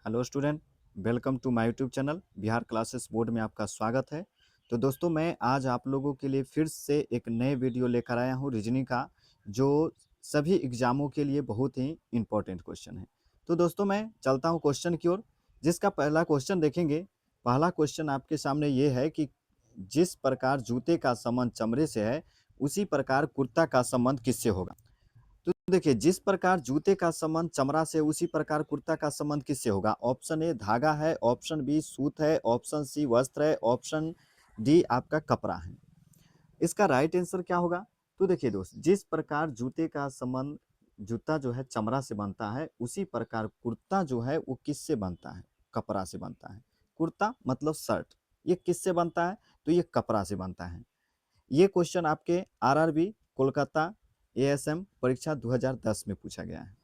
Hello student, welcome to my YouTube channel Bihar classes board में आपका स्वागत है। तो दोस्तों, मैं आज आप लोगों के लिए फिर से एक नए वीडियो लेकर आया हूँ रीजनिंग का, जो सभी एग्जामों के लिए बहुत ही इम्पोर्टेंट क्वेश्चन है। तो दोस्तों, मैं चलता हूँ क्वेश्चन की ओर, जिसका पहला क्वेश्चन देखेंगे। पहला क्वेश्चन आपके सामने ये है कि जिस प्रकार जूते का संबंध चमड़े से है, उसी प्रकार कुर्ता का संबंध किससे होगा। तो देखिए, जिस प्रकार जूते का संबंध चमड़ा से, उसी प्रकार कुर्ता का संबंध किससे होगा। ऑप्शन ए धागा है, ऑप्शन बी सूत है, ऑप्शन सी वस्त्र है, ऑप्शन डी आपका कपड़ा है। इसका राइट आंसर क्या होगा। तो देखिए दोस्त, जिस प्रकार जूते का संबंध, जूता जो है चमड़ा से बनता है, उसी प्रकार कुर्ता जो है वो किससे बनता है, कपड़ा से बनता है। कुर्ता मतलब शर्ट, ये किससे बनता है, तो ये कपड़ा से बनता है। ये क्वेश्चन आपके आरआरबी कोलकाता एएसएम परीक्षा 2010 में पूछा गया है।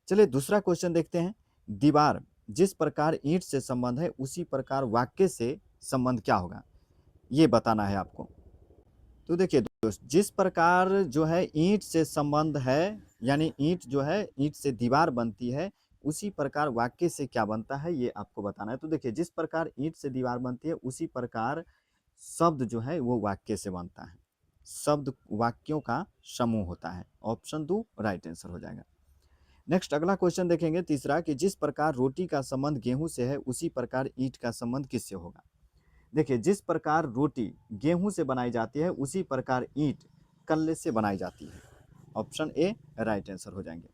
चलिए दूसरा क्वेश्चन देखते हैं। दीवार जिस प्रकार ईंट से संबंध है, उसी प्रकार वाक्य से संबंध क्या होगा, ये बताना है आपको। तो देखिए दोस्त, जिस प्रकार जो है ईंट से संबंध है, यानी ईंट जो है, ईंट से दीवार बनती है, उसी प्रकार वाक्य से क्या बनता है, ये आपको बताना है। तो देखिए, जिस प्रकार ईंट से दीवार बनती है, उसी प्रकार शब्द जो है वो वाक्य से बनता है। शब्द वाक्यों का समूह होता है। ऑप्शन 2 राइट आंसर हो जाएगा। नेक्स्ट अगला क्वेश्चन देखेंगे, तीसरा, कि जिस प्रकार रोटी का संबंध गेहूं से है, उसी प्रकार ईंट का संबंध किससे होगा। देखिए, जिस प्रकार रोटी गेहूं से बनाई जाती है, उसी प्रकार ईंट कल्ले से बनाई जाती है। ऑप्शन ए राइट आंसर हो जाएंगे।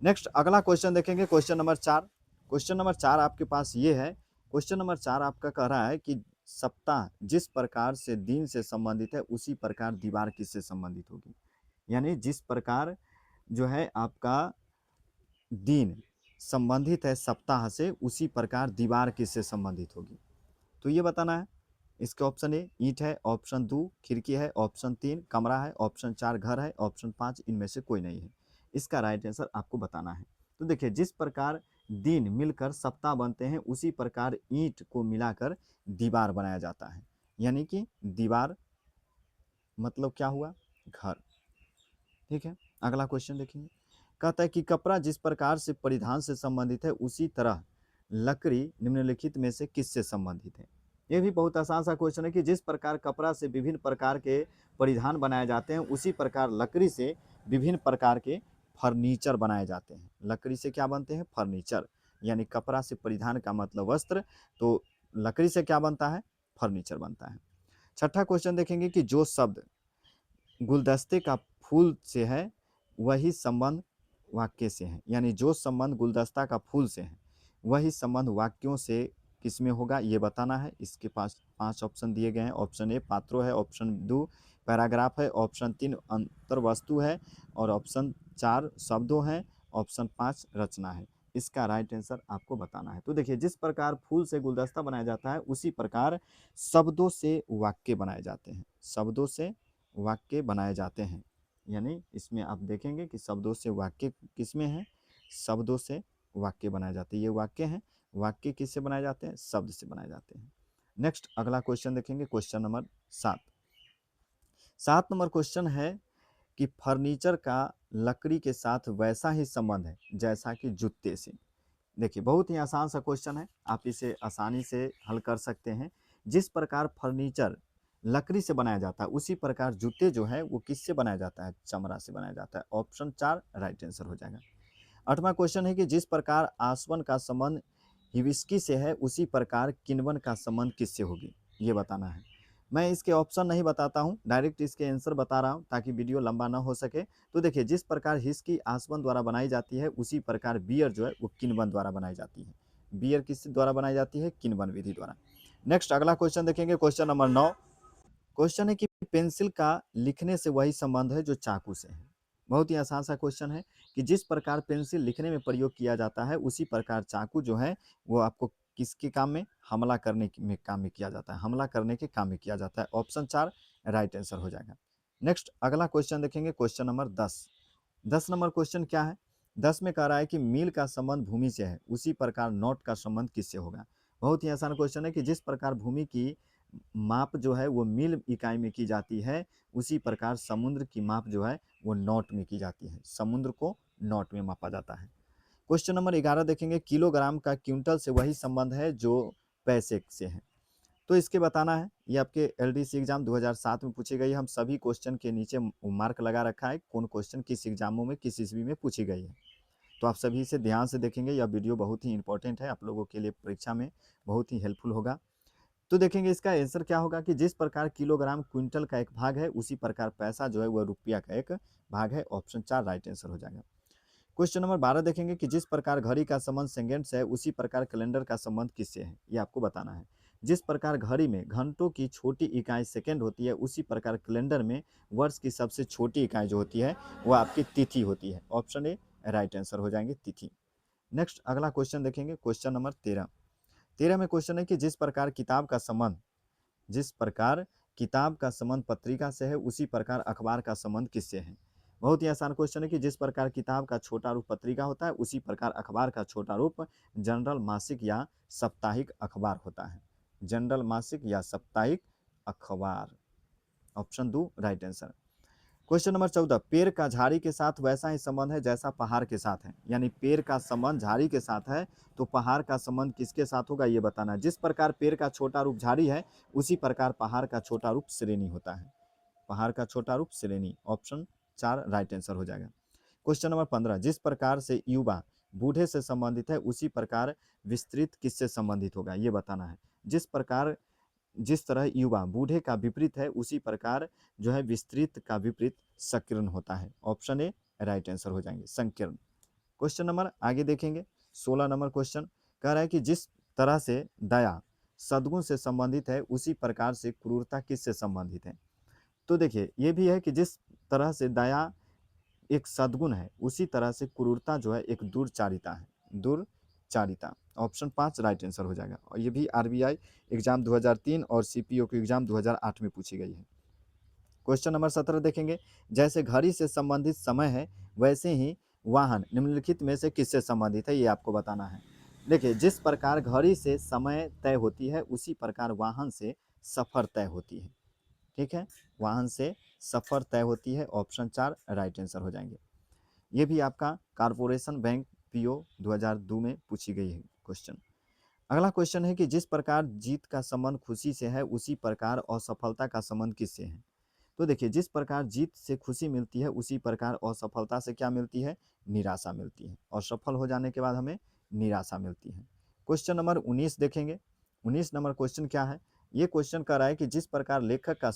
नेक्स्ट अगला क्वेश्चन देखेंगे, क्वेश्चन नंबर 4। क्वेश्चन नंबर 4 आपके पास ये है। क्वेश्चन नंबर 4 आपका कह रहा है कि सप्ताह जिस प्रकार से दिन से संबंधित है, उसी प्रकार दीवार किससे संबंधित होगी। यानी जिस प्रकार जो है आपका दिन संबंधित है सप्ताह से, उसी प्रकार दीवार किससे संबंधित होगी। तो ये बताना है। इसके ऑप्शन ए ईंट है, ऑप्शन 2 खिड़की है, ऑप्शन 3 कमरा है, ऑप्शन 4 घर है, ऑप्शन 5 इनमें से कोई नहीं है। इसका राइट आंसर आपको बताना है। तो देखिए, जिस प्रकार दिन मिलकर सप्ताह बनते हैं, उसी प्रकार ईंट को मिलाकर दीवार बनाया जाता है। यानी कि दीवार मतलब क्या हुआ, घर। ठीक है, अगला क्वेश्चन देखेंगे। कहता है कि कपड़ा जिस प्रकार से परिधान से संबंधित है, उसी तरह लकड़ी निम्नलिखित में से किससे संबंधित है। ये भी बहुत आसान सा क्वेश्चन है कि जिस प्रकार कपड़ा से विभिन्न प्रकार के परिधान बनाए जाते हैं, उसी प्रकार लकड़ी से विभिन्न प्रकार के फर्नीचर बनाए जाते हैं। लकड़ी से क्या बनते हैं, फर्नीचर। यानी कपड़ा से परिधान का मतलब वस्त्र, तो लकड़ी से क्या बनता है, फर्नीचर बनता है। छठा क्वेश्चन देखेंगे कि जो शब्द गुलदस्ते का फूल से है, वही संबंध वाक्य से है। यानी जो संबंध गुलदस्ता का फूल से है, वही संबंध वाक्यों से किसमें होगा, ये बताना है। इसके पास 5 ऑप्शन दिए गए हैं। ऑप्शन ए पात्रों है, ऑप्शन 2 पैराग्राफ है, ऑप्शन 3 अंतर वस्तु है, और ऑप्शन 4 शब्दों हैं, ऑप्शन 5 रचना है। इसका राइट आंसर आपको बताना है। तो देखिए, जिस प्रकार फूल से गुलदस्ता बनाया जाता है, उसी प्रकार शब्दों से वाक्य बनाए जाते हैं। शब्दों से वाक्य बनाए जाते हैं। यानी इसमें आप देखेंगे कि शब्दों से वाक्य किसमें है, शब्दों से वाक्य बनाए जाते हैं। ये वाक्य हैं, वाक्य किससे बनाए जाते हैं, शब्द से बनाए जाते हैं। नेक्स्ट अगला क्वेश्चन देखेंगे, क्वेश्चन नंबर 7। 7 नंबर क्वेश्चन है कि फर्नीचर का लकड़ी के साथ वैसा ही संबंध है जैसा कि जूते से। देखिए, बहुत ही आसान सा क्वेश्चन है, आप इसे आसानी से हल कर सकते हैं। जिस प्रकार फर्नीचर लकड़ी से बनाया जाता है, उसी प्रकार जूते जो है वो किससे बनाया जाता है, चमड़ा से बनाया जाता है। ऑप्शन 4 राइट आंसर हो जाएगा। 8वां क्वेश्चन है कि जिस प्रकार आसवन का संबंध हिबिस्की से है, उसी प्रकार किण्वन का संबंध किससे होगी, ये बताना है। मैं इसके ऑप्शन नहीं बताता हूँ, डायरेक्ट इसके आंसर बता रहा हूँ ताकि वीडियो लंबा ना हो सके। तो देखिए, जिस प्रकार हिस्की आसवन द्वारा बनाई जाती है, उसी प्रकार बियर जो है वो किण्वन द्वारा बनाई जाती है। बियर किस द्वारा बनाई जाती है, किण्वन विधि द्वारा। नेक्स्ट अगला क्वेश्चन देखेंगे, क्वेश्चन नंबर 9। क्वेश्चन है कि पेंसिल का लिखने से वही संबंध है जो चाकू से है। बहुत ही आसान सा क्वेश्चन है कि जिस प्रकार पेंसिल लिखने में प्रयोग किया जाता है, उसी प्रकार चाकू जो है वो आपको किसके काम में, हमला करने में काम में किया जाता है। हमला करने के काम में किया जाता है। ऑप्शन 4 राइट आंसर हो जाएगा। नेक्स्ट अगला क्वेश्चन देखेंगे, क्वेश्चन नंबर 10। 10 नंबर क्वेश्चन क्या है। 10 में कह रहा है कि मील का संबंध भूमि से है, उसी प्रकार नॉट का संबंध किससे होगा। बहुत ही आसान क्वेश्चन है कि जिस प्रकार भूमि की माप जो है वो मील इकाई में की जाती है, उसी प्रकार समुद्र की माप जो है वो नॉट में की जाती है। समुद्र को नॉट में मापा जाता है। क्वेश्चन नंबर 11 देखेंगे, किलोग्राम का क्विंटल से वही संबंध है जो पैसे से है। तो इसके बताना है, ये आपके एलडीसी एग्जाम 2007 में पूछी गई। हम सभी क्वेश्चन के नीचे मार्क लगा रखा है कौन क्वेश्चन किस एग्जामों में किस ईस्वी में पूछी गई है। तो आप सभी इसे ध्यान से देखेंगे, यह वीडियो बहुत ही इंपॉर्टेंट है, आप लोगों के लिए परीक्षा में बहुत ही हेल्पफुल होगा। तो देखेंगे इसका आंसर क्या होगा कि जिस प्रकार किलोग्राम क्विंटल का एक भाग है उसी प्रकार पैसा जो है वह रुपया का एक भाग है। ऑप्शन 4 राइट आंसर हो जाएगा। क्वेश्चन नंबर 12 देखेंगे कि जिस प्रकार घड़ी का संबंध सेकंड से है उसी प्रकार कैलेंडर का संबंध किससे है, ये आपको बताना है। जिस प्रकार घड़ी में घंटों की छोटी इकाई सेकंड होती है उसी प्रकार कैलेंडर में वर्ष की सबसे छोटी इकाई जो होती है वह आपकी तिथि होती है। ऑप्शन ए राइट आंसर हो जाएंगे तिथि। नेक्स्ट अगला क्वेश्चन देखेंगे, क्वेश्चन नंबर 13 में क्वेश्चन है कि जिस प्रकार किताब का संबंध पत्रिका से है उसी प्रकार अखबार का संबंध किससे है। बहुत ही आसान क्वेश्चन है कि जिस प्रकार किताब का छोटा रूप पत्रिका होता है उसी प्रकार अखबार का छोटा रूप जनरल मासिक या साप्ताहिक अखबार होता है। जनरल मासिक या साप्ताहिक अखबार। Option 2 right answer. Question number 14, पेड़ का झाड़ी के साथ वैसा ही संबंध है जैसा पहाड़ के साथ है। यानी पेड़ का संबंध झाड़ी के साथ है तो पहाड़ का संबंध किसके साथ होगा ये बताना है। जिस प्रकार पेड़ का छोटा रूप झाड़ी है उसी प्रकार पहाड़ का छोटा रूप श्रेणी होता है। पहाड़ का छोटा रूप श्रेणी। ऑप्शन 4 राइट आंसर हो जाएगा। क्वेश्चन नंबर 15, जिस प्रकार से युवा बूढ़े से संबंधित है उसी प्रकार विस्तृत किससे संबंधित होगा ये बताना है। जिस तरह युवा बूढ़े का विपरीत है उसी प्रकार जो है विस्तृत का विपरीत संकीर्ण होता है। ऑप्शन ए राइट आंसर हो जाएंगे संकीर्ण। क्वेश्चन नंबर आगे देखेंगे, 16 नंबर क्वेश्चन कह रहा है कि जिस तरह से दया सद्गुण से संबंधित है उसी प्रकार से क्रूरता किससे संबंधित है। तो देखिए ये भी है कि जिस तरह से दया एक सद्गुण है उसी तरह से क्रूरता जो है एक दुर्चारिता है। दुर्चारिता। ऑप्शन 5 राइट आंसर हो जाएगा। और ये भी आरबीआई एग्जाम 2003 और सीपीओ की एग्जाम 2008 में पूछी गई है। क्वेश्चन नंबर 17 देखेंगे, जैसे घड़ी से संबंधित समय है वैसे ही वाहन निम्नलिखित में से किससे संबंधित है ये आपको बताना है। देखिए जिस प्रकार घड़ी से समय तय होती है उसी प्रकार वाहन से सफर तय होती है। ठीक है, वाहन से सफर तय होती है। ऑप्शन 4 राइट आंसर हो जाएंगे। ये भी आपका कारपोरेशन बैंक पीओ 2002 में पूछी गई है क्वेश्चन। अगला क्वेश्चन है कि जिस प्रकार जीत का संबंध खुशी से है उसी प्रकार असफलता का संबंध किससे है। तो देखिए जिस प्रकार जीत से खुशी मिलती है उसी प्रकार असफलता से क्या मिलती है, निराशा मिलती है। असफल हो जाने के बाद हमें निराशा मिलती है। क्वेश्चन नंबर 19 देखेंगे। 19 नंबर क्वेश्चन क्या है, ये क्वेश्चन कर रहा है कि जिस प्रकार लेखक का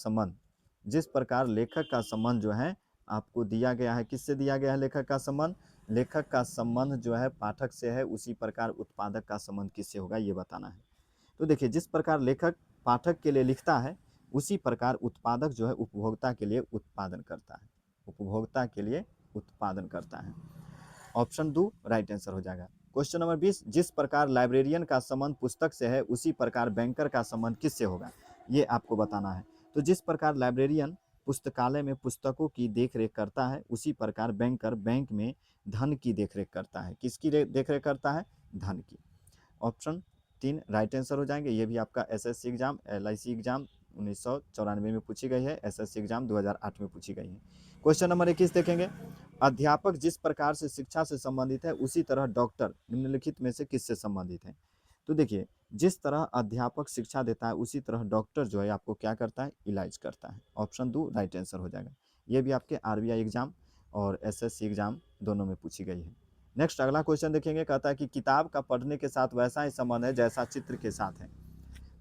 संबंध जो है आपको दिया गया है, किससे दिया गया है लेखक का संबंध। लेखक का संबंध जो है पाठक से है उसी प्रकार उत्पादक का संबंध किससे होगा ये बताना है। तो देखिए जिस प्रकार लेखक पाठक के लिए लिखता है उसी प्रकार उत्पादक जो है उपभोक्ता के लिए उत्पादन करता है। उपभोक्ता के लिए उत्पादन करता है। ऑप्शन 2 राइट आंसर हो जाएगा। क्वेश्चन नंबर 20, जिस प्रकार लाइब्रेरियन का संबंध पुस्तक से है उसी प्रकार बैंकर का संबंध किससे होगा ये आपको बताना है। तो जिस प्रकार लाइब्रेरियन पुस्तकालय में पुस्तकों की देखरेख करता है उसी प्रकार बैंकर बैंक में धन की देखरेख करता है। किसकी देखरेख करता है, धन की। ऑप्शन 3 राइट आंसर हो जाएंगे। ये भी आपका एसएससी एग्जाम एलआईसी एग्जाम 1994 में पूछी गई है, एसएससी एग्जाम 2008 में पूछी गई है। क्वेश्चन नंबर 21 देखेंगे, अध्यापक जिस प्रकार से शिक्षा से संबंधित है उसी तरह डॉक्टर निम्नलिखित में से किससे संबंधित है। तो देखिए जिस तरह अध्यापक शिक्षा देता है उसी तरह डॉक्टर जो है आपको क्या करता है, इलाज करता है। ऑप्शन 2 राइट आंसर हो जाएगा। ये भी आपके आरबीआई एग्जाम और एसएससी एग्जाम दोनों में पूछी गई है। नेक्स्ट अगला क्वेश्चन देखेंगे, कहता है कि किताब का पढ़ने के साथ वैसा ही संबंध है जैसा चित्र के साथ है।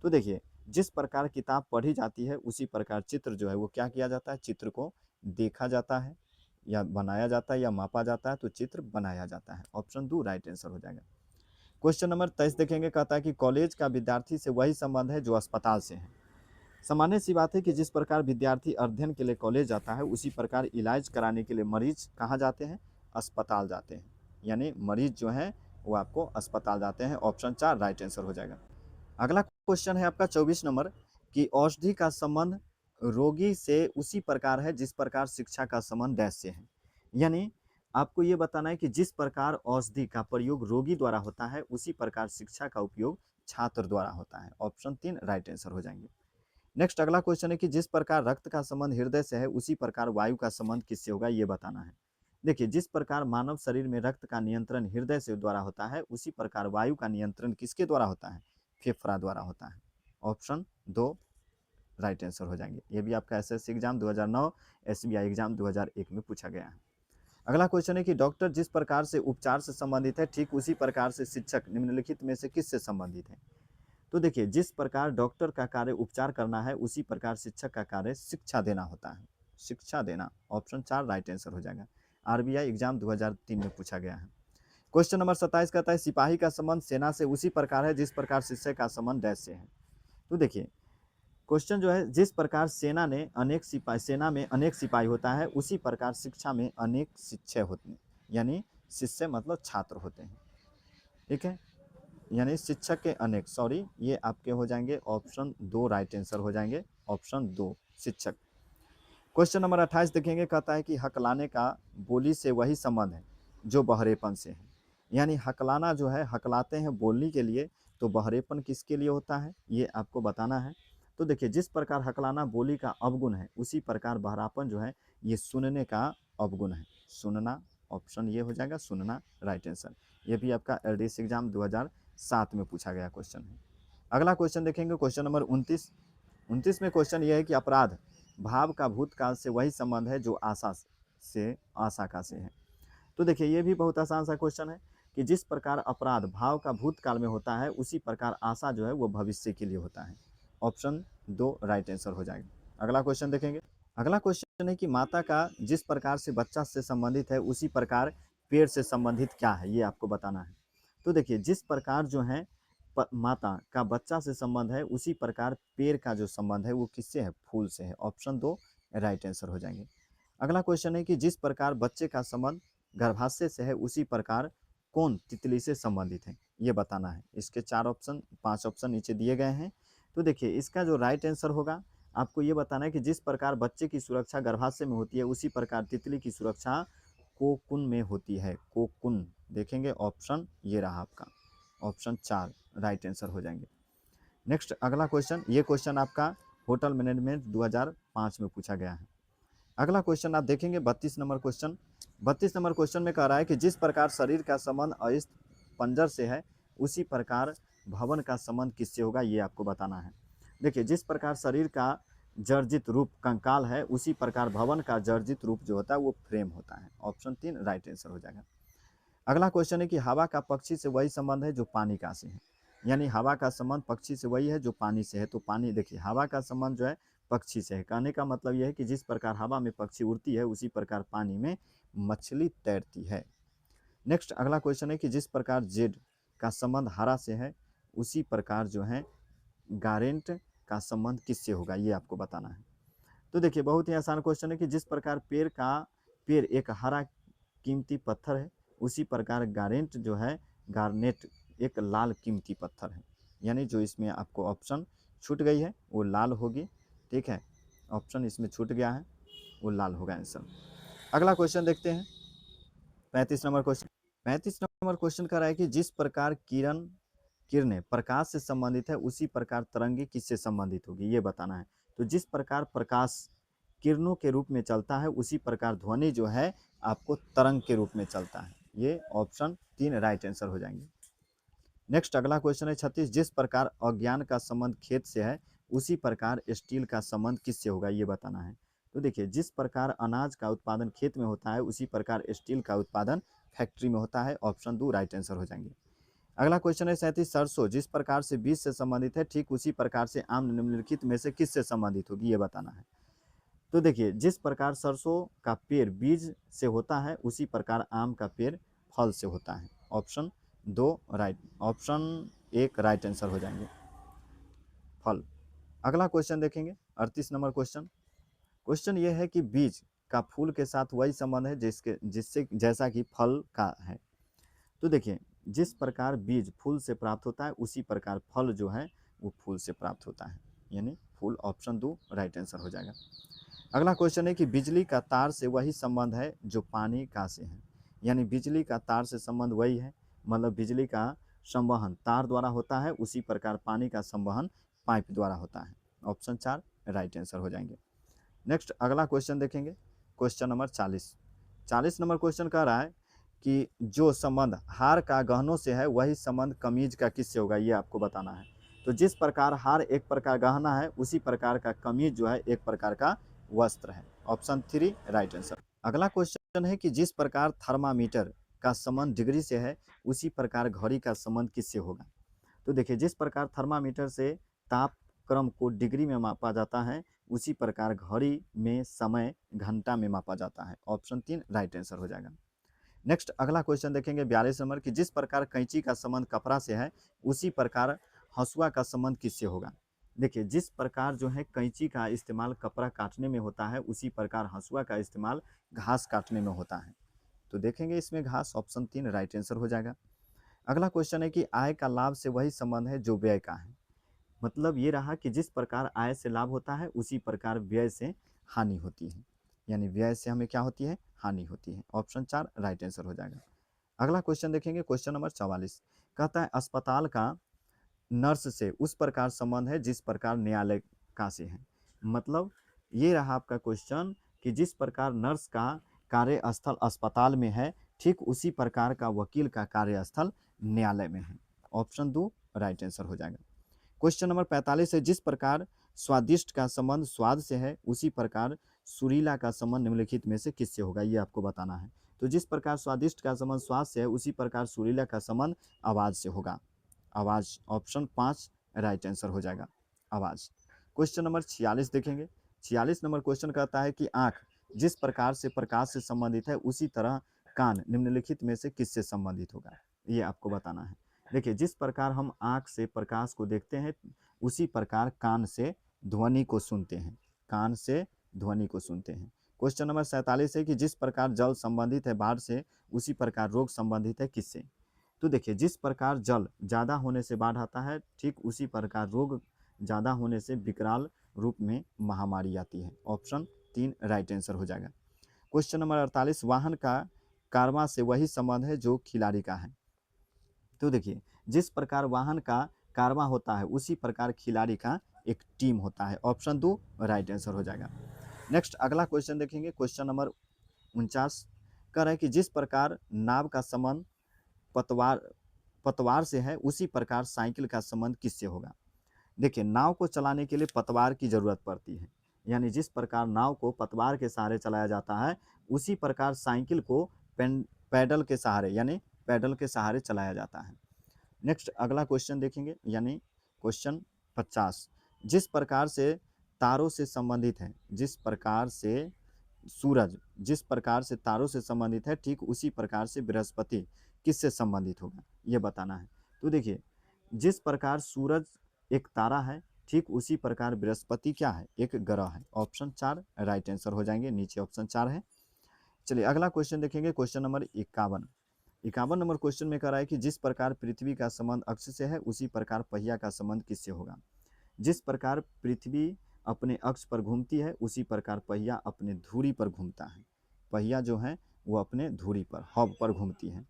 तो देखिए जिस प्रकार किताब पढ़ी जाती है उसी प्रकार चित्र जो है वो क्या किया जाता है, चित्र को देखा जाता है या बनाया जाता है या मापा जाता है तो चित्र बनाया जाता है। ऑप्शन 2 राइट आंसर हो जाएगा। क्वेश्चन नंबर 23 देखेंगे, कहता है कि कॉलेज का विद्यार्थी से वही संबंध है जो अस्पताल से है। सामान्य सी बात है कि जिस प्रकार विद्यार्थी अध्ययन के लिए कॉलेज जाता है उसी प्रकार इलाज कराने के लिए मरीज कहाँ जाते हैं, अस्पताल जाते हैं। यानी मरीज जो है वो आपको अस्पताल जाते हैं। ऑप्शन 4 राइट आंसर हो जाएगा। अगला क्वेश्चन है आपका 24 नंबर कि औषधि का संबंध रोगी से उसी प्रकार है जिस प्रकार शिक्षा का संबंध डैश से है। यानी आपको ये बताना है कि जिस प्रकार औषधि का प्रयोग रोगी द्वारा होता है उसी प्रकार शिक्षा का उपयोग छात्र द्वारा होता है। ऑप्शन 3 राइट आंसर हो जाएंगे। नेक्स्ट अगला क्वेश्चन है कि जिस प्रकार रक्त का संबंध हृदय से है उसी प्रकार वायु का संबंध किससे होगा ये बताना है। देखिए, जिस प्रकार मानव शरीर में रक्त का नियंत्रण हृदय से द्वारा होता है, उसी प्रकार वायु का नियंत्रण किसके द्वारा होता है? फेफड़ा द्वारा होता है। ऑप्शन 2 राइट आंसर हो जाएंगे। ये भी आपका एसएससी एग्जाम 2009, एसबीआई एग्जाम 2001 में पूछा गया है। अगला क्वेश्चन है कि डॉक्टर जिस प्रकार से उपचार से संबंधित है, ठीक उसी प्रकार से शिक्षक निम्नलिखित में से किससे संबंधित है? तो देखिए, जिस प्रकार डॉक्टर का कार्य उपचार करना है, उसी प्रकार शिक्षक का कार्य शिक्षा देना होता है। शिक्षा देना, ऑप्शन 4 राइट आंसर हो जाएगा। आरबीआई एग्जाम 2003 में पूछा गया है। क्वेश्चन नंबर 27 कहता है सिपाही का संबंध सेना से उसी प्रकार है जिस प्रकार शिक्षक का संबंध डैश से है। तो देखिए, क्वेश्चन जो है, जिस प्रकार सेना में अनेक सिपाही होता है, उसी प्रकार शिक्षा में अनेक शिक्षक होते हैं। यानी शिष्य मतलब छात्र होते हैं। ठीक है, यानी शिक्षक के अनेक, सॉरी ये आपके हो जाएंगे ऑप्शन 2 राइट आंसर हो जाएंगे। ऑप्शन 2 शिक्षक। क्वेश्चन नंबर 28 देखेंगे, कहता है कि हकलाने का बोली से वही संबंध है जो बहरेपन से है। यानी हकलाना जो है, हकलाते हैं बोलने के लिए, तो बहरेपन किसके लिए होता है, ये आपको बताना है। तो देखिए, जिस प्रकार हकलाना बोली का अवगुण है, उसी प्रकार बहरापन जो है ये सुनने का अवगुण है। सुनना, ऑप्शन ये हो जाएगा सुनना राइट आंसर। ये भी आपका एलडीसी एग्जाम 2007 में पूछा गया क्वेश्चन है। अगला क्वेश्चन देखेंगे, क्वेश्चन नंबर 29 में क्वेश्चन ये है कि अपराध भाव का भूतकाल से वही संबंध है जो आशा का से है। तो देखिए, ये भी बहुत आसान सा क्वेश्चन है कि जिस प्रकार अपराध भाव का भूतकाल में होता है, उसी प्रकार आशा जो है वो भविष्य के लिए होता है। ऑप्शन 2 राइट आंसर हो जाएगा। अगला क्वेश्चन देखेंगे। अगला क्वेश्चन है कि माता का जिस प्रकार से बच्चा से संबंधित है, उसी प्रकार पेड़ से संबंधित क्या है, ये आपको बताना है। तो देखिए, जिस प्रकार जो है माता का बच्चा से संबंध है, उसी प्रकार पेड़ का जो संबंध है वो किससे है? फूल से है। ऑप्शन 2 राइट आंसर हो जाएंगे। अगला क्वेश्चन है कि जिस प्रकार बच्चे का संबंध गर्भाशय से है, उसी प्रकार कौन तितली से संबंधित है, ये बताना है। इसके 5 ऑप्शन नीचे दिए गए हैं। तो देखिए, इसका जो राइट आंसर होगा, आपको ये बताना है कि जिस प्रकार बच्चे की सुरक्षा गर्भाशय में होती है, उसी प्रकार तितली की सुरक्षा कोकुन में होती है। कोकुन देखेंगे, ऑप्शन ये रहा आपका, ऑप्शन 4 राइट आंसर हो जाएंगे। नेक्स्ट अगला क्वेश्चन, ये क्वेश्चन आपका होटल मैनेजमेंट 2005 में पूछा गया है। अगला क्वेश्चन आप देखेंगे 32 नंबर क्वेश्चन में कह रहा है कि जिस प्रकार शरीर का संबंध अस्थि पंजर से है, उसी प्रकार भवन का संबंध किससे होगा, ये आपको बताना है। देखिए, जिस प्रकार शरीर का जर्जित रूप कंकाल है, उसी प्रकार भवन का जर्जित रूप जो होता है वो फ्रेम होता है। ऑप्शन 3 राइट आंसर हो जाएगा। अगला क्वेश्चन है कि हवा का पक्षी से वही संबंध है जो पानी का से है। यानी हवा का संबंध पक्षी से वही है जो पानी से है। तो पानी, देखिए हवा का संबंध जो है पक्षी से है। कहने का मतलब यह है कि जिस प्रकार हवा में पक्षी उड़ती है, उसी प्रकार पानी में मछली तैरती है। नेक्स्ट अगला क्वेश्चन है कि जिस प्रकार जेड का संबंध हरा से है, उसी प्रकार जो है गारेंट का संबंध किससे होगा, ये आपको बताना है। तो देखिए, बहुत ही आसान क्वेश्चन है कि जिस प्रकार पेड़ एक हरा कीमती पत्थर है, उसी प्रकार गारेंट जो है, गार्नेट एक लाल कीमती पत्थर है। यानी जो इसमें आपको ऑप्शन छूट गई है वो लाल होगी। ठीक है, ऑप्शन इसमें छूट गया है, वो लाल होगा आंसर। अगला क्वेश्चन देखते हैं, 35 नंबर क्वेश्चन कर रहा है कि जिस प्रकार किरणें प्रकाश से संबंधित है, उसी प्रकार तरंगे किससे संबंधित होगी, ये बताना है। तो जिस प्रकार प्रकाश किरणों के रूप में चलता है, उसी प्रकार ध्वनि जो है आपको तरंग के रूप में चलता है। ये ऑप्शन 3 राइट आंसर हो जाएंगे। नेक्स्ट अगला क्वेश्चन है 36, जिस प्रकार अज्ञान का संबंध खेत से है, उसी प्रकार स्टील का संबंध किससे होगा, ये बताना है। तो देखिए, जिस प्रकार अनाज का उत्पादन खेत में होता है, उसी प्रकार स्टील का उत्पादन फैक्ट्री में होता है। ऑप्शन 2 राइट आंसर हो जाएंगे। अगला क्वेश्चन है 37, सरसों जिस प्रकार से बीज से संबंधित है, ठीक उसी प्रकार से आम निम्नलिखित में से किससे संबंधित होगी, ये बताना है। तो देखिए, जिस प्रकार सरसों का पेड़ बीज से होता है, उसी प्रकार आम का पेड़ फल से होता है। ऑप्शन 1 राइट आंसर हो जाएंगे, फल। अगला क्वेश्चन देखेंगे 38 नंबर क्वेश्चन ये है कि बीज का फूल के साथ वही संबंध है जिससे जैसा कि फल का है। तो देखिए, जिस प्रकार बीज फूल से प्राप्त होता है, उसी प्रकार फल जो है वो फूल से प्राप्त होता है। यानी फूल, ऑप्शन 2 राइट आंसर हो जाएगा। अगला क्वेश्चन है कि बिजली का तार से वही संबंध है जो पानी का से है। यानी बिजली का तार से संबंध वही है, मतलब बिजली का संवहन तार द्वारा होता है, उसी प्रकार पानी का संवहन पाइप द्वारा होता है। ऑप्शन 4 राइट आंसर हो जाएंगे। नेक्स्ट अगला क्वेश्चन देखेंगे, क्वेश्चन नंबर 40। 40 नंबर क्वेश्चन कह रहा है कि जो संबंध हार का गहनों से है वही संबंध कमीज का किससे होगा, ये आपको बताना है। तो जिस प्रकार हार एक प्रकार गहना है उसी प्रकार का कमीज जो है एक प्रकार का वस्त्र है। Option 3 right answer. अगला क्वेश्चन है कि जिस प्रकार थर्मामीटर का संबंध डिग्री से है उसी प्रकार घड़ी का संबंध किससे होगा। तो देखिए जिस प्रकार थर्मामीटर से तापक्रम को डिग्री में मापा जाता है उसी प्रकार घड़ी में समय घंटा में मापा जाता है। ऑप्शन 3 राइट आंसर हो जाएगा। नेक्स्ट अगला क्वेश्चन देखेंगे 42 नंबर की जिस प्रकार कैंची का संबंध कपड़ा से है उसी प्रकार हंसुआ का संबंध किससे होगा। देखिए जिस प्रकार जो है कैंची का इस्तेमाल कपड़ा काटने में होता है उसी प्रकार हंसुआ का इस्तेमाल घास काटने में होता है। तो देखेंगे इसमें घास। ऑप्शन 3 राइट आंसर हो जाएगा। अगला क्वेश्चन है कि आय का लाभ से वही संबंध है जो व्यय का है। मतलब ये रहा कि जिस प्रकार आय से लाभ होता है उसी प्रकार व्यय से हानि होती है, यानी व्यय से हमें क्या होती है, हानि होती है। ऑप्शन 4 राइट आंसर हो जाएगा। अगला क्वेश्चन देखेंगे क्वेश्चन नंबर 44 कहता है अस्पताल का नर्स से उस प्रकार संबंध है जिस प्रकार न्यायालय का से है। मतलब ये रहा आपका क्वेश्चन कि जिस प्रकार नर्स का कार्यस्थल अस्पताल में है ठीक उसी प्रकार का वकील का कार्यस्थल न्यायालय में है। ऑप्शन 2 राइट आंसर हो जाएगा। क्वेश्चन नंबर 45 है जिस प्रकार स्वादिष्ट का संबंध स्वाद से है उसी प्रकार सुरीला का संबंध निम्नलिखित में से किससे होगा, ये आपको बताना है। तो जिस प्रकार स्वादिष्ट का संबंध स्वाद से है उसी प्रकार सुरीला का संबंध आवाज से होगा। आवाज। ऑप्शन 5 राइट आंसर हो जाएगा, आवाज। क्वेश्चन नंबर 46 देखेंगे। 46 नंबर क्वेश्चन कहता है कि आंख जिस प्रकार से प्रकाश से संबंधित है उसी तरह कान निम्नलिखित में से किससे संबंधित होगा, ये आपको बताना है। देखिए जिस प्रकार हम आंख से प्रकाश को देखते हैं उसी प्रकार कान से ध्वनि को सुनते हैं, कान से ध्वनि को सुनते हैं। क्वेश्चन नंबर 47 है कि जिस प्रकार जल संबंधित है बाढ़ से उसी प्रकार रोग संबंधित है किससे। तो देखिए जिस प्रकार जल ज़्यादा होने से बाढ़ आता है ठीक उसी प्रकार रोग ज़्यादा होने से विकराल रूप में महामारी आती है। ऑप्शन 3 राइट आंसर हो जाएगा। क्वेश्चन नंबर 48 वाहन का कारवां से वही संबंध है जो खिलाड़ी का है। तो देखिए जिस प्रकार वाहन का कारवां होता है उसी प्रकार खिलाड़ी का एक टीम होता है। ऑप्शन 2 राइट आंसर हो जाएगा। नेक्स्ट अगला क्वेश्चन देखेंगे क्वेश्चन नंबर 49 कह रहा है कि जिस प्रकार नाव का संबंध पतवार पतवार से है उसी प्रकार साइकिल का संबंध किससे होगा। देखिए नाव को चलाने के लिए पतवार की जरूरत पड़ती है, यानी जिस प्रकार नाव को पतवार के सहारे चलाया जाता है उसी प्रकार साइकिल को पैडल के सहारे यानी पैडल के सहारे चलाया जाता है। नेक्स्ट अगला क्वेश्चन देखेंगे यानी क्वेश्चन 50 जिस प्रकार से तारों से संबंधित है, जिस प्रकार से सूरज जिस प्रकार से तारों से संबंधित है ठीक उसी प्रकार से बृहस्पति किससे संबंधित होगा, ये बताना है। तो देखिए जिस प्रकार सूरज एक तारा है ठीक उसी प्रकार बृहस्पति क्या है, एक ग्रह है। ऑप्शन 4 राइट आंसर हो जाएंगे, नीचे ऑप्शन 4 है। चलिए अगला क्वेश्चन देखेंगे क्वेश्चन नंबर 51 नंबर क्वेश्चन में कह रहा है कि जिस प्रकार पृथ्वी का संबंध अक्ष से है उसी प्रकार पहिया का संबंध किससे होगा। जिस प्रकार पृथ्वी अपने अक्ष पर घूमती है उसी प्रकार पहिया अपने धुरी पर घूमता है। पहिया जो है वो अपने धुरी पर हब पर घूमती है।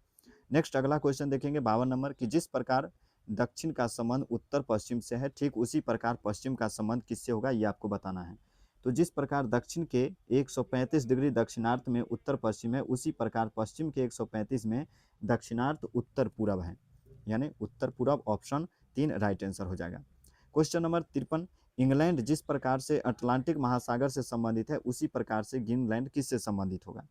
नेक्स्ट अगला क्वेश्चन देखेंगे 52 नंबर कि जिस प्रकार दक्षिण का संबंध उत्तर पश्चिम से है ठीक उसी प्रकार पश्चिम का संबंध किससे होगा, ये आपको बताना है। तो जिस प्रकार दक्षिण के 135 डिग्री दक्षिणार्थ में उत्तर पश्चिम है उसी प्रकार पश्चिम के 135 में दक्षिणार्थ उत्तर पूरब है, यानी उत्तर पूरब। ऑप्शन 3 राइट आंसर हो जाएगा। क्वेश्चन नंबर 53 इंग्लैंड जिस प्रकार से अटलांटिक महासागर से संबंधित है उसी प्रकार से ग्रीनलैंड किससे संबंधित होगा।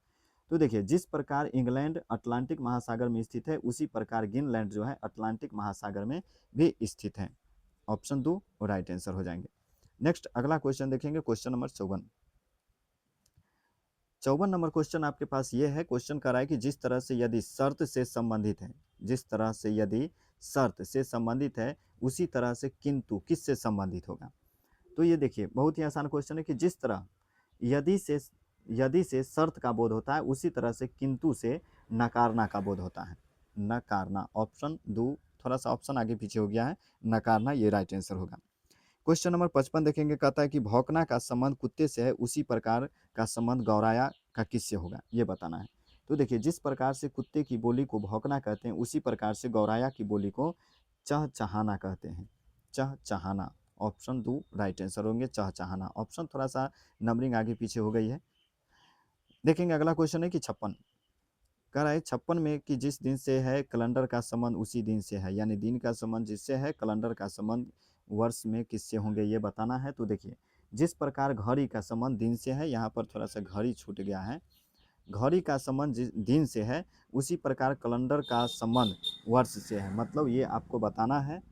तो देखिए जिस प्रकार इंग्लैंड अटलांटिक महासागर में स्थित है उसी प्रकार ग्रीनलैंड जो है अटलांटिक महासागर में भी स्थित है। ऑप्शन 2 राइट आंसर हो जाएंगे। नेक्स्ट अगला क्वेश्चन देखेंगे क्वेश्चन नंबर 54 नंबर क्वेश्चन आपके पास ये है। क्वेश्चन कर रहा है कि जिस तरह से यदि शर्त से संबंधित है, जिस तरह से यदि शर्त से संबंधित है उसी तरह से किंतु किससे संबंधित होगा। तो ये देखिए बहुत ही आसान क्वेश्चन है कि जिस तरह यदि से शर्त का बोध होता है उसी तरह से किंतु से नकारना का बोध होता है। नकारना। ऑप्शन 2 थोड़ा सा ऑप्शन आगे पीछे हो गया है, नकारना ये राइट आंसर होगा। क्वेश्चन नंबर 55 देखेंगे कहता है कि भौंकना का संबंध कुत्ते से है उसी प्रकार का संबंध गौराया का किससे होगा, ये बताना है। तो देखिए जिस प्रकार से कुत्ते की बोली को भौंकना कहते हैं उसी प्रकार से गौराया की बोली को चहचहाना कहते हैं। चहचहाना। ऑप्शन 2 राइट आंसर होंगे, चहचहाना। ऑप्शन थोड़ा सा नंबरिंग आगे पीछे हो गई है। देखेंगे अगला क्वेश्चन है कि 56 कह रहा है 56 में कि जिस दिन से है कैलेंडर का संबंध उसी दिन से है, यानी दिन का संबंध जिससे है कैलेंडर का संबंध वर्ष में किससे होंगे ये बताना है। तो देखिए जिस प्रकार घड़ी का संबंध दिन से है, यहाँ पर थोड़ा सा घड़ी छूट गया है, घड़ी का संबंध जिस दिन से है उसी प्रकार कैलेंडर का संबंध वर्ष से है, मतलब ये आपको बताना है।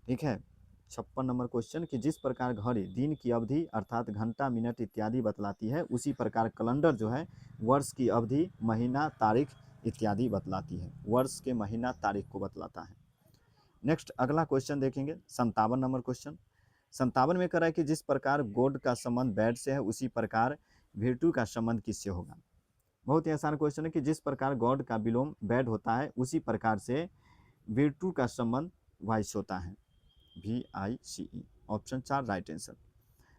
ठीक है, 56 नंबर क्वेश्चन कि जिस प्रकार घड़ी दिन की अवधि अर्थात घंटा मिनट इत्यादि बतलाती है उसी प्रकार कैलेंडर जो है वर्ष की अवधि महीना तारीख इत्यादि बतलाती है, वर्ष के महीना तारीख को बतलाता है। नेक्स्ट अगला क्वेश्चन देखेंगे 57 नंबर क्वेश्चन। 57 में कह रहा है कि जिस प्रकार गॉड का संबंध बैड से है उसी प्रकार virtue का संबंध किससे होगा। बहुत ही आसान क्वेश्चन है कि जिस प्रकार गॉड का विलोम बैड होता है उसी प्रकार से virtue का संबंध वाइस होता है, VICE, ऑप्शन 4 राइट आंसर।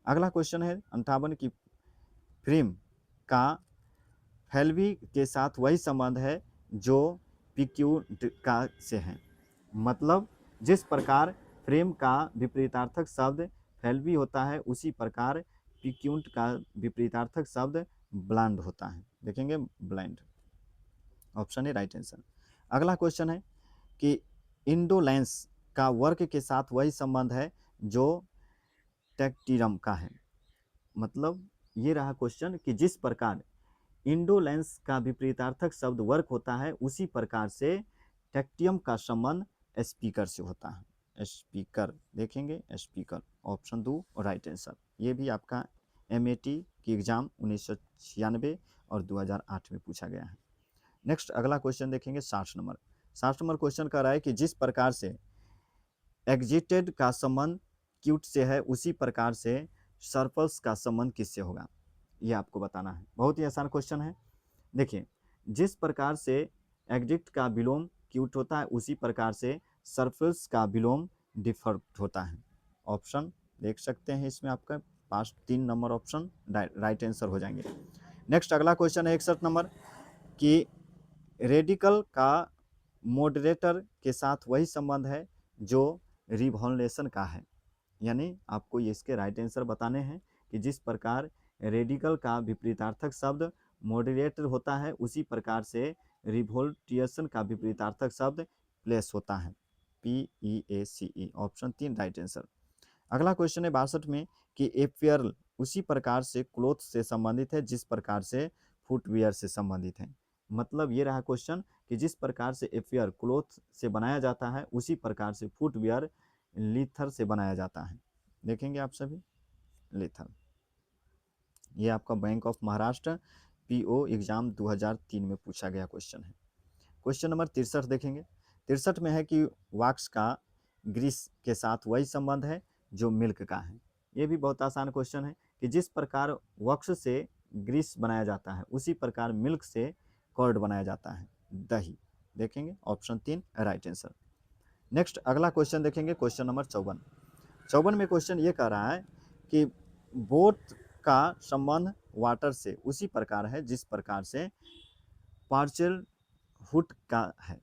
अगला क्वेश्चन है 58 की फ्रेम का फैल्वी के साथ वही संबंध है जो पिक्यूट का से है, मतलब जिस प्रकार फ्रेम का विपरीतार्थक शब्द फैल्वी होता है उसी प्रकार पिक्यूट का विपरीतार्थक शब्द ब्लाइंड होता है, देखेंगे blind, option A right answer. अगला क्वेश्चन है कि इंडोलेंस का वर्क के साथ वही संबंध है जो टेक्टिरम का है, मतलब ये रहा क्वेश्चन कि जिस प्रकार इंडोलेंस का विपरीतार्थक शब्द वर्क होता है उसी प्रकार से टेक्टियम का संबंध स्पीकर से होता है, स्पीकर, देखेंगे स्पीकर, ऑप्शन 2 राइट आंसर। ये भी आपका MAT की एग्जाम 1996 और 2008 में पूछा गया है। नेक्स्ट अगला क्वेश्चन देखेंगे 60 नंबर। 60 नंबर क्वेश्चन कह रहा है कि जिस प्रकार से एग्जिटेड का संबंध क्यूट से है उसी प्रकार से सर्पल्स का संबंध किससे होगा, ये आपको बताना है। बहुत ही आसान क्वेश्चन है। देखिए जिस प्रकार से एग्जिट का विलोम क्यूट होता है उसी प्रकार से सर्पल्स का विलोम डिफर्ट होता है, ऑप्शन देख सकते हैं इसमें आपका पास 3 नंबर ऑप्शन राइट आंसर हो जाएंगे। नेक्स्ट अगला क्वेश्चन है 61 नंबर कि रेडिकल का मॉडरेटर के साथ वही संबंध है जो रिवॉल्यूशन का है, यानी आपको ये इसके राइट आंसर बताने हैं कि जिस प्रकार रेडिकल का विपरीतार्थक शब्द मॉडरेटर होता है उसी प्रकार से रिवोल्यूशन का विपरीतार्थक शब्द प्लेस होता है, PEACE, ऑप्शन 3 राइट आंसर। अगला क्वेश्चन है 62 में कि एपियर उसी प्रकार से क्लोथ से संबंधित है जिस प्रकार से फुटवियर से संबंधित है, मतलब ये रहा क्वेश्चन कि जिस प्रकार से एपियर क्लोथ से बनाया जाता है उसी प्रकार से फुटवियर लीथर से बनाया जाता है, देखेंगे आप सभी लीथर। ये आपका bank of Maharashtra PO exam 2003 में पूछा गया क्वेश्चन है। क्वेश्चन नंबर 63 देखेंगे। 63 में है कि वैक्स का ग्रीस के साथ वही संबंध है जो मिल्क का है। ये भी बहुत आसान क्वेश्चन है कि जिस प्रकार वैक्स से ग्रीस बनाया जाता है उसी प्रकार मिल्क से कर्ड बनाया जाता है, दही, देखेंगे ऑप्शन 3 राइट आंसर। नेक्स्ट अगला क्वेश्चन देखेंगे क्वेश्चन नंबर 54। 54 में क्वेश्चन ये कह रहा है कि बोट का संबंध वाटर से उसी प्रकार है जिस प्रकार से पार्चल हुड का है,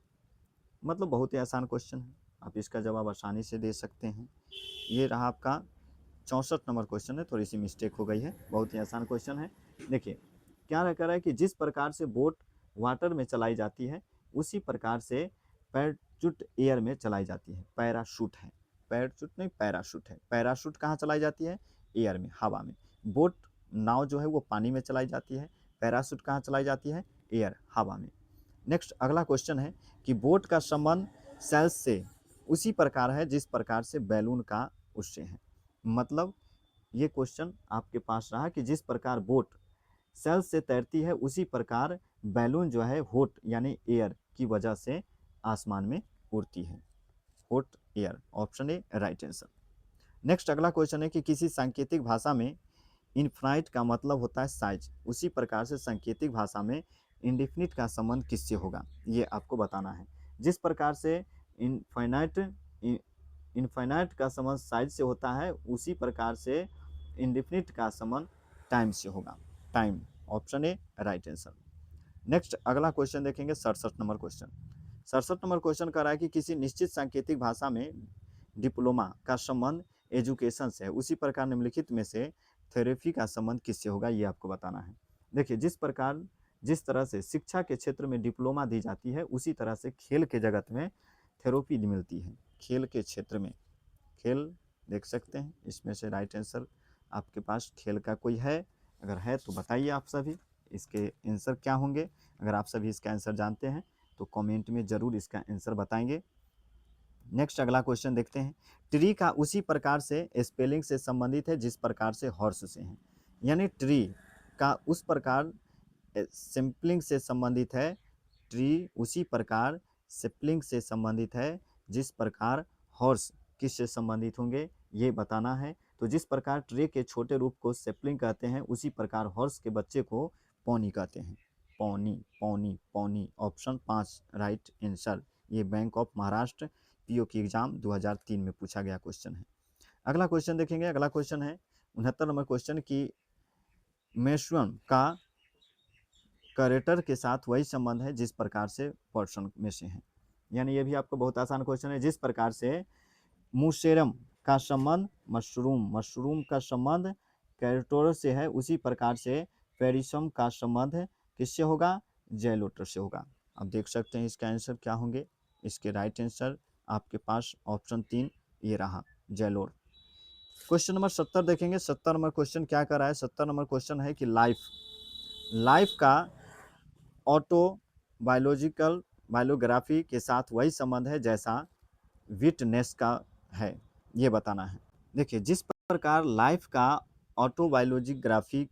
मतलब बहुत ही आसान क्वेश्चन है, आप इसका जवाब आसानी से दे सकते हैं। ये रहा आपका 64 नंबर क्वेश्चन है, थोड़ी सी मिस्टेक हो गई है, बहुत ही आसान क्वेश्चन है। देखिए क्या कह रहा है कि जिस प्रकार से बोट वाटर में चलाई जाती है उसी प्रकार से पैराशूट एयर में चलाई जाती है, पैराशूट है, पैराशूट नहीं पैराशूट है, पैराशूट कहाँ चलाई जाती है, एयर में, हवा में। बोट नाव जो है वो पानी में चलाई जाती है, पैराशूट कहाँ चलाई जाती है, एयर, हवा में। नेक्स्ट अगला क्वेश्चन है कि बोट का संबंध सेल्स से उसी प्रकार है जिस प्रकार से बैलून का उससे है, मतलब ये क्वेश्चन आपके पास रहा कि जिस प्रकार बोट सेल्स से तैरती है उसी प्रकार बैलून जो है हॉट यानी एयर की वजह से आसमान में उड़ती है, hot air, option A right answer. Next अगला क्वेश्चन है कि किसी सांकेतिक भाषा में इनफाइनाइट का मतलब होता है साइज, उसी प्रकार से सांकेतिक भाषा में इंडिफिनिट का संबंध किससे होगा, ये आपको बताना है। जिस प्रकार से इनफाइनाइट का संबंध साइज से होता है उसी प्रकार से इंडिफिनिट का संबंध टाइम से होगा, time, option A right answer. Next अगला क्वेश्चन देखेंगे 67 नंबर क्वेश्चन। 67 नंबर क्वेश्चन कह रहा है कि किसी निश्चित सांकेतिक भाषा में डिप्लोमा का संबंध एजुकेशन से है उसी प्रकार निम्नलिखित में से थेरेपी का संबंध किससे होगा, ये आपको बताना है। देखिए जिस तरह से शिक्षा के क्षेत्र में डिप्लोमा दी जाती है, उसी तरह से खेल के जगत में थेरेपी मिलती है। खेल के क्षेत्र में खेल देख सकते हैं, इसमें से राइट आंसर आपके पास खेल का कोई है? अगर है तो बताइए आप सभी इसके आंसर क्या होंगे। अगर आप सभी इसका आंसर जानते हैं तो कमेंट में ज़रूर इसका आंसर बताएंगे। नेक्स्ट अगला क्वेश्चन देखते हैं। ट्री का उसी प्रकार से स्पेलिंग से संबंधित है जिस प्रकार से हॉर्स से है। यानी ट्री का उस प्रकार सिंपलिंग से संबंधित है, ट्री उसी प्रकार सिपलिंग से संबंधित है जिस प्रकार हॉर्स किससे संबंधित होंगे, ये बताना है। तो जिस प्रकार ट्री के छोटे रूप को सेपलिंग कहते हैं, उसी प्रकार हॉर्स के बच्चे को पौनी कहते हैं। पौनी पौनी पौनी, ऑप्शन 5 राइट आंसर। ये बैंक ऑफ महाराष्ट्र पीओ की एग्जाम 2003 में पूछा गया क्वेश्चन है। अगला क्वेश्चन देखेंगे। अगला क्वेश्चन है 69 नंबर क्वेश्चन की मेंस्ट्रुअम का करेक्टर के साथ वही संबंध है जिस प्रकार से पर्सन में से है। यानी ये भी आपको बहुत आसान क्वेश्चन है। जिस प्रकार से मुशेरम का संबंध मशरूम का संबंध कैरेक्टर से है, उसी प्रकार से पेरिसम का संबंध किससे होगा? जेलोटर से होगा। अब देख सकते हैं इसका आंसर क्या होंगे। इसके राइट आंसर आपके पास ऑप्शन 3 ये रहा, जेलोर। क्वेश्चन नंबर 70 देखेंगे। 70 नंबर क्वेश्चन क्या कर रहा है? 70 नंबर क्वेश्चन है कि लाइफ का ऑटो बायोग्राफी के साथ वही संबंध है जैसा विटनेस का है, ये बताना है। देखिए जिस प्रकार लाइफ का बायोग्राफी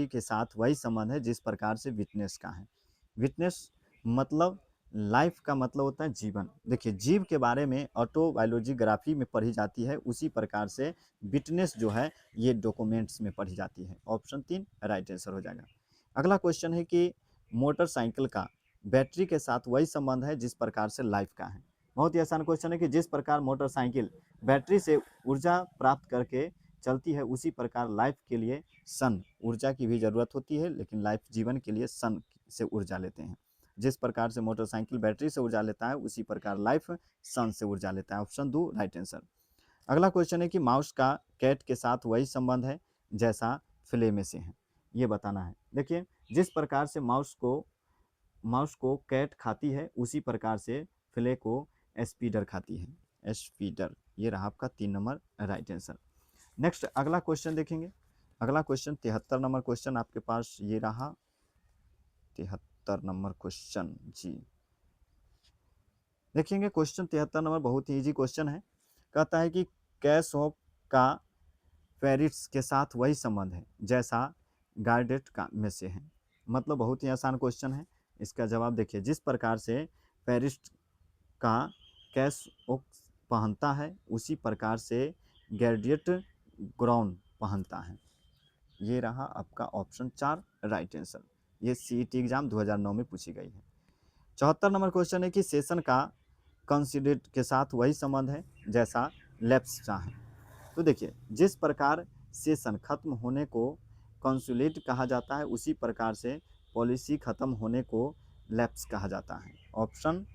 के साथ वही संबंध है जिस प्रकार से विटनेस का है। विटनेस मतलब लाइफ का मतलब होता है जीवन। देखिए जीव के बारे में ऑटोबायोलॉजिग्राफी में पढ़ी जाती है, उसी प्रकार से विटनेस जो है ये डॉक्यूमेंट्स में पढ़ी जाती है। ऑप्शन 3 राइट आंसर हो जाएगा। अगला क्वेश्चन है कि मोटरसाइकिल का बैटरी के साथ वही संबंध है जिस प्रकार से लाइफ का है। बहुत ही आसान क्वेश्चन है कि जिस प्रकार मोटरसाइकिल बैटरी से ऊर्जा प्राप्त करके चलती है, उसी प्रकार लाइफ के लिए सन ऊर्जा की भी ज़रूरत होती है, लेकिन लाइफ जीवन के लिए सन से ऊर्जा लेते हैं। जिस प्रकार से मोटरसाइकिल बैटरी से ऊर्जा लेता है, उसी प्रकार लाइफ सन से ऊर्जा लेता है। Option 2 right answer. अगला क्वेश्चन है कि माउस का कैट के साथ वही संबंध है जैसा फ्ले में से है, ये बताना है। देखिए जिस प्रकार से माउस को कैट खाती है, उसी प्रकार से फ्ले को स्पीडर खाती है, स्पीडर। ये रहा आपका 3 नंबर राइट आंसर। नेक्स्ट अगला क्वेश्चन देखेंगे। अगला क्वेश्चन 73 नंबर क्वेश्चन आपके पास ये रहा, 73 नंबर क्वेश्चन जी। देखेंगे क्वेश्चन 73 नंबर बहुत ही इजी क्वेश्चन है। कहता है कि कैश ऑफ का पेरिट्स के साथ वही संबंध है जैसा गार्डेट का में से है। मतलब बहुत ही आसान क्वेश्चन है। इसका जवाब देखिए, जिस प्रकार से पेरिस्ट का कैश ऑफ पहनता है, उसी प्रकार से गैर्डियट ग्राउंड पहनता है। ये रहा आपका ऑप्शन 4 राइट आंसर। ये सीईटी एग्जाम 2009 में पूछी गई है। 74 नंबर क्वेश्चन है कि सेशन का कंसिडेंट के साथ वही संबंध है जैसा लैप्स का है। तो देखिए जिस प्रकार सेशन खत्म होने को कंसुलेट कहा जाता है, उसी प्रकार से पॉलिसी खत्म होने को लैप्स कहा जाता है। ऑप्शन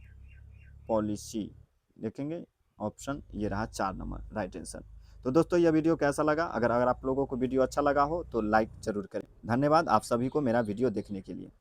पॉलिसी देखेंगे, ऑप्शन ये रहा 4 नंबर राइट आंसर। तो दोस्तों यह वीडियो कैसा लगा? अगर आप लोगों को वीडियो अच्छा लगा हो तो लाइक जरूर करें। धन्यवाद आप सभी को मेरा वीडियो देखने के लिए।